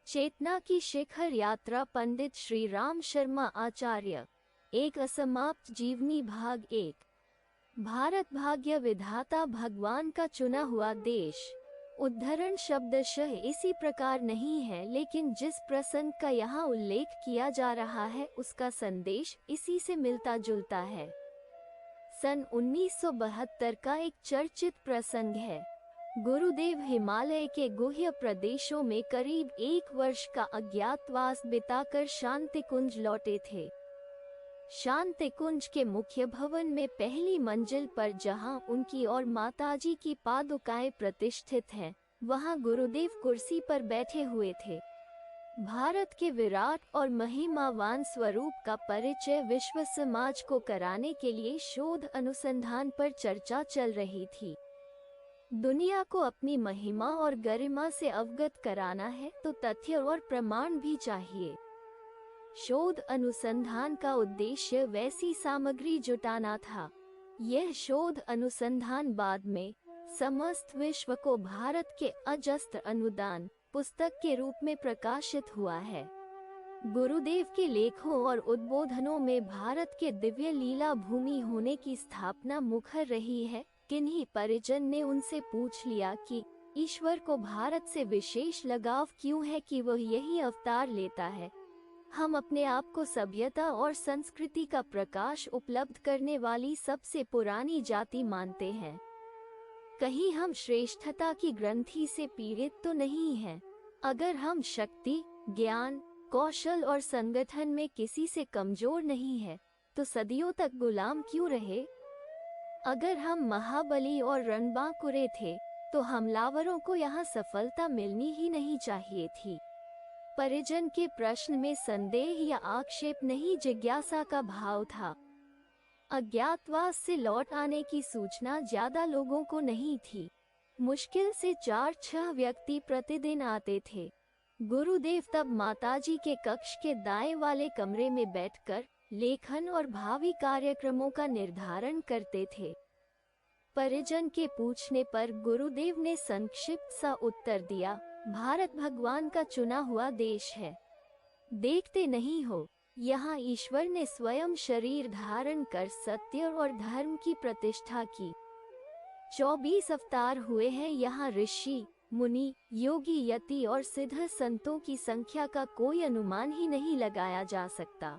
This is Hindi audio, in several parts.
चेतना की शिखर यात्रा पंडित श्री राम शर्मा आचार्य। एक असमाप्त जीवनी भाग 1। भारत भाग्य विधाता भगवान का चुना हुआ देश। उद्धरण शब्दशः इसी प्रकार नहीं है, लेकिन जिस प्रसंग का यहाँ उल्लेख किया जा रहा है उसका संदेश इसी से मिलता जुलता है। सन 1972 का एक चर्चित प्रसंग है। गुरुदेव हिमालय के गुह्य प्रदेशों में करीब 1 वर्ष का अज्ञातवास बिताकर शांतिकुंज लौटे थे। शांतिकुंज के मुख्य भवन में पहली मंजिल पर जहां उनकी और माताजी की पादुकाएं प्रतिष्ठित हैं, वहां गुरुदेव कुर्सी पर बैठे हुए थे। भारत के विराट और महिमावान स्वरूप का परिचय विश्व समाज को कराने के लिए शोध अनुसंधान पर चर्चा चल रही थी। दुनिया को अपनी महिमा और गरिमा से अवगत कराना है तो तथ्य और प्रमाण भी चाहिए। शोध अनुसंधान का उद्देश्य वैसी सामग्री जुटाना था। यह शोध अनुसंधान बाद में समस्त विश्व को भारत के अजस्त्र अनुदान पुस्तक के रूप में प्रकाशित हुआ है। गुरुदेव के लेखों और उद्बोधनों में भारत के दिव्य लीला भूमि होने की स्थापना मुखर रही है। किन्हीं परिजन ने उनसे पूछ लिया कि ईश्वर को भारत से विशेष लगाव क्यों है कि वह यही अवतार लेता है। हम अपने आप को सभ्यता और संस्कृति का प्रकाश उपलब्ध करने वाली सबसे पुरानी जाति मानते हैं। कहीं हम श्रेष्ठता की ग्रंथि से पीड़ित तो नहीं हैं? अगर हम शक्ति, ज्ञान, कौशल और संगठन में किसी से कमजोर नहीं है तो सदियों तक गुलाम क्यों रहे? अगर हम महाबली और रणबांकुरे थे तो हमलावरों को यहाँ सफलता मिलनी ही नहीं चाहिए थी। परिजन के प्रश्न में संदेह या आक्षेप नहीं, जिज्ञासा का भाव था। अज्ञातवास से लौट आने की सूचना ज्यादा लोगों को नहीं थी। मुश्किल से 4-6 व्यक्ति प्रतिदिन आते थे। गुरुदेव तब माताजी के कक्ष के दाएं वाले कमरे में बैठकर लेखन और भावी कार्यक्रमों का निर्धारण करते थे। परिजन के पूछने पर गुरुदेव ने संक्षिप्त सा उत्तर दिया, भारत भगवान का चुना हुआ देश है। देखते नहीं हो, यहाँ ईश्वर ने स्वयं शरीर धारण कर सत्य और धर्म की प्रतिष्ठा की। 24 अवतार हुए हैं। यहाँ ऋषि, मुनि, योगी, यति और सिद्ध संतों की संख्या का कोई अनुमान ही नहीं लगाया जा सकता।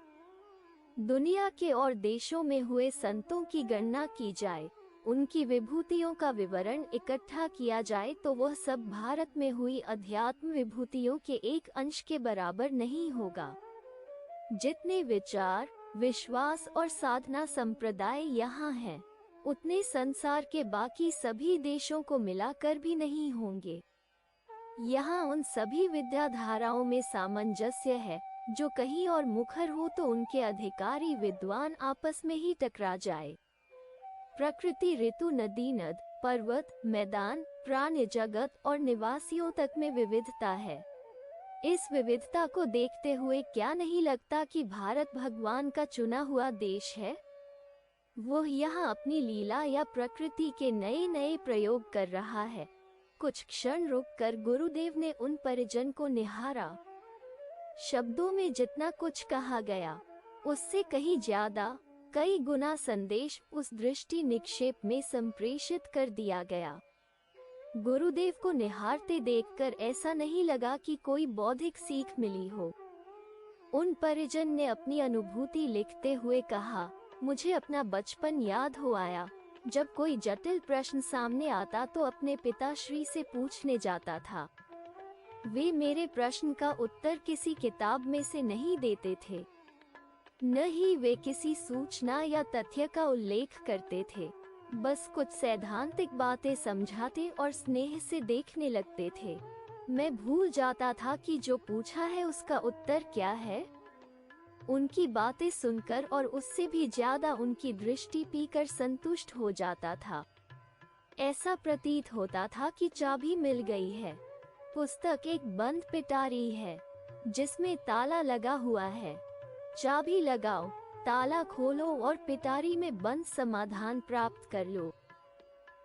दुनिया के और देशों में हुए संतों की गणना की जाए, उनकी विभूतियों का विवरण इकट्ठा किया जाए तो वह सब भारत में हुई अध्यात्म विभूतियों के एक अंश के बराबर नहीं होगा। जितने विचार, विश्वास और साधना संप्रदाय यहाँ हैं, उतने संसार के बाकी सभी देशों को मिलाकर भी नहीं होंगे। यहाँ उन सभी विद्याधाराओं में सामंजस्य है जो कहीं और मुखर हो तो उनके अधिकारी विद्वान आपस में ही टकरा जाए। प्रकृति, ऋतु, नदी, नद, पर्वत, मैदान, प्राणी जगत और निवासियों तक में विविधता है। इस विविधता को देखते हुए क्या नहीं लगता कि भारत भगवान का चुना हुआ देश है? वह यहाँ अपनी लीला या प्रकृति के नए नए प्रयोग कर रहा है। कुछ क्षण रुककर गुरुदेव ने उन परिजन को निहारा। शब्दों में जितना कुछ कहा गया, उससे कहीं ज्यादा, कई गुना संदेश उस दृष्टि निक्षेप में संप्रेषित कर दिया गया। गुरुदेव को निहारते देखकर ऐसा नहीं लगा कि कोई बौद्धिक सीख मिली हो। उन परिजन ने अपनी अनुभूति लिखते हुए कहा, मुझे अपना बचपन याद हो आया। जब कोई जटिल प्रश्न सामने आता तो अपने पिताश्री से पूछने जाता था। वे मेरे प्रश्न का उत्तर किसी किताब में से नहीं देते थे, न ही वे किसी सूचना या तथ्य का उल्लेख करते थे। बस कुछ सैद्धांतिक बातें समझाते और स्नेह से देखने लगते थे। मैं भूल जाता था कि जो पूछा है उसका उत्तर क्या है। उनकी बातें सुनकर और उससे भी ज्यादा उनकी दृष्टि पीकर संतुष्ट हो जाता था। ऐसा प्रतीत होता था कि चाबी मिल गई है। पुस्तक एक बंद पिटारी है जिसमें ताला लगा हुआ है। चाबी लगाओ, ताला खोलो और पिटारी में बंद समाधान प्राप्त कर लो।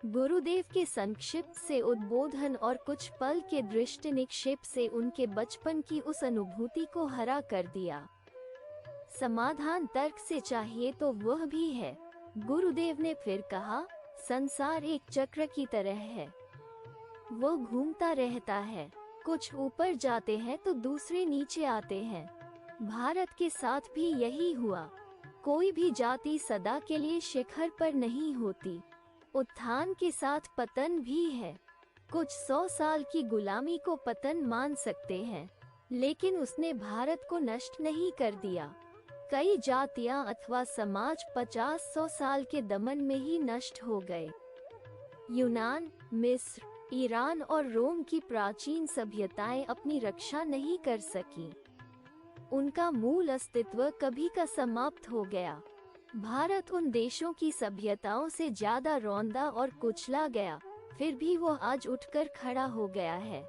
गुरुदेव के संक्षिप्त से उद्बोधन और कुछ पल के दृष्टि निक्षेप से उनके बचपन की उस अनुभूति को हरा कर दिया। समाधान तर्क से चाहिए तो वह भी है। गुरुदेव ने फिर कहा, संसार एक चक्र की तरह है, वो घूमता रहता है, कुछ ऊपर जाते हैं तो दूसरे नीचे आते हैं। भारत के साथ भी यही हुआ। कोई भी जाति सदा के लिए शिखर पर नहीं होती, उत्थान के साथ पतन भी है। कुछ 100 साल की गुलामी को पतन मान सकते हैं, लेकिन उसने भारत को नष्ट नहीं कर दिया। कई जातियां अथवा समाज 50-100 साल के दमन में ही नष्ट हो गए। यूनान, मिस्र, ईरान और रोम की प्राचीन सभ्यताएं अपनी रक्षा नहीं कर सकी। उनका मूल अस्तित्व कभी का समाप्त हो गया। भारत उन देशों की सभ्यताओं से ज्यादा रौंदा और कुचला गया, फिर भी वो आज उठकर खड़ा हो गया है।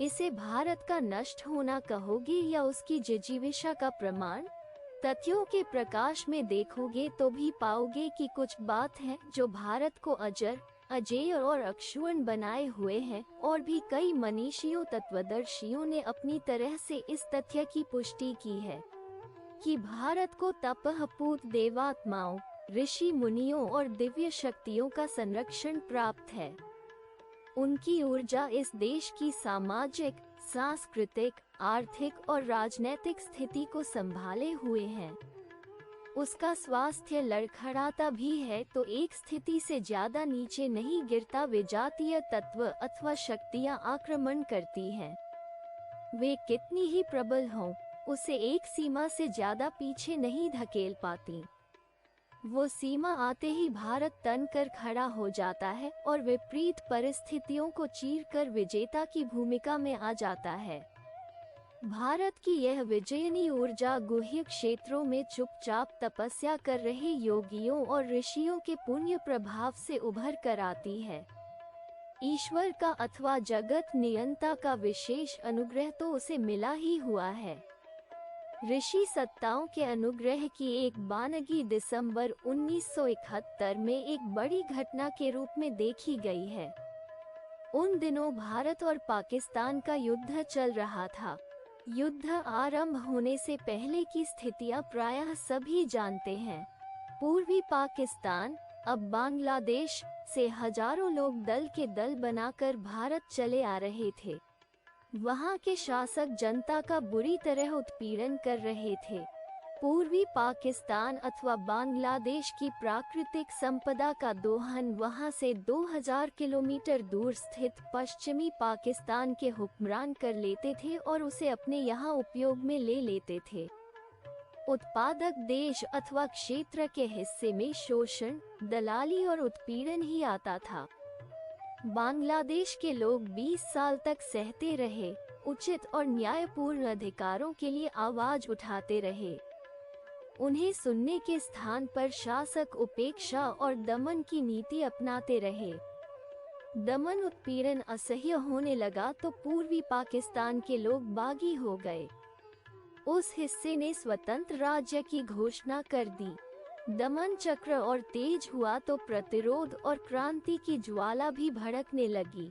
इसे भारत का नष्ट होना कहोगे या उसकी जिजीविषा का प्रमाण? तथ्यों के प्रकाश में देखोगे तो भी पाओगे कि कुछ बात है जो भारत को अजर, अजेय और अक्षुण्ण बनाए हुए हैं, और भी कई मनीषियों तत्वदर्शियों ने अपनी तरह से इस तथ्य की पुष्टि की है कि भारत को तपःपूत देवात्माओं, ऋषि मुनियों और दिव्य शक्तियों का संरक्षण प्राप्त है। उनकी ऊर्जा इस देश की सामाजिक, सांस्कृतिक, आर्थिक और राजनैतिक स्थिति को संभाले हुए है। उसका स्वास्थ्य लड़खड़ाता भी है तो एक स्थिति से ज्यादा नीचे नहीं गिरता। विजातीय तत्व अथवा शक्तियां आक्रमण करती हैं, वे कितनी ही प्रबल हों, उसे एक सीमा से ज्यादा पीछे नहीं धकेल पाती। वो सीमा आते ही भारत तन कर खड़ा हो जाता है और विपरीत परिस्थितियों को चीरकर विजेता की भूमिका में आ जाता है। भारत की यह विजयनी ऊर्जा गुह्य क्षेत्रों में चुपचाप तपस्या कर रहे योगियों और ऋषियों के पुण्य प्रभाव से उभर कर आती है। ईश्वर का अथवा जगत नियंता का विशेष अनुग्रह तो उसे मिला ही हुआ है। ऋषि सत्ताओं के अनुग्रह की एक बानगी दिसंबर 1971 में एक बड़ी घटना के रूप में देखी गई है। उन दिनों भारत और पाकिस्तान का युद्ध चल रहा था। युद्ध आरंभ होने से पहले की स्थितियां प्रायः सभी जानते हैं। पूर्वी पाकिस्तान, अब बांग्लादेश से हजारों लोग दल के दल बनाकर भारत चले आ रहे थे। वहां के शासक जनता का बुरी तरह उत्पीड़न कर रहे थे। पूर्वी पाकिस्तान अथवा बांग्लादेश की प्राकृतिक संपदा का दोहन वहां से 2000 किलोमीटर दूर स्थित पश्चिमी पाकिस्तान के हुक्मरान कर लेते थे और उसे अपने यहाँ उपयोग में ले लेते थे। उत्पादक देश अथवा क्षेत्र के हिस्से में शोषण, दलाली और उत्पीड़न ही आता था। बांग्लादेश के लोग 20 साल तक सहते रहे, उचित और न्यायपूर्ण अधिकारों के लिए आवाज उठाते रहे। उन्हें सुनने के स्थान पर शासक उपेक्षा और दमन की नीति अपनाते रहे। दमन उत्पीड़न असह्य होने लगा तो पूर्वी पाकिस्तान के लोग बागी हो गए। उस हिस्से ने स्वतंत्र राज्य की घोषणा कर दी। दमन चक्र और तेज हुआ तो प्रतिरोध और क्रांति की ज्वाला भी भड़कने लगी।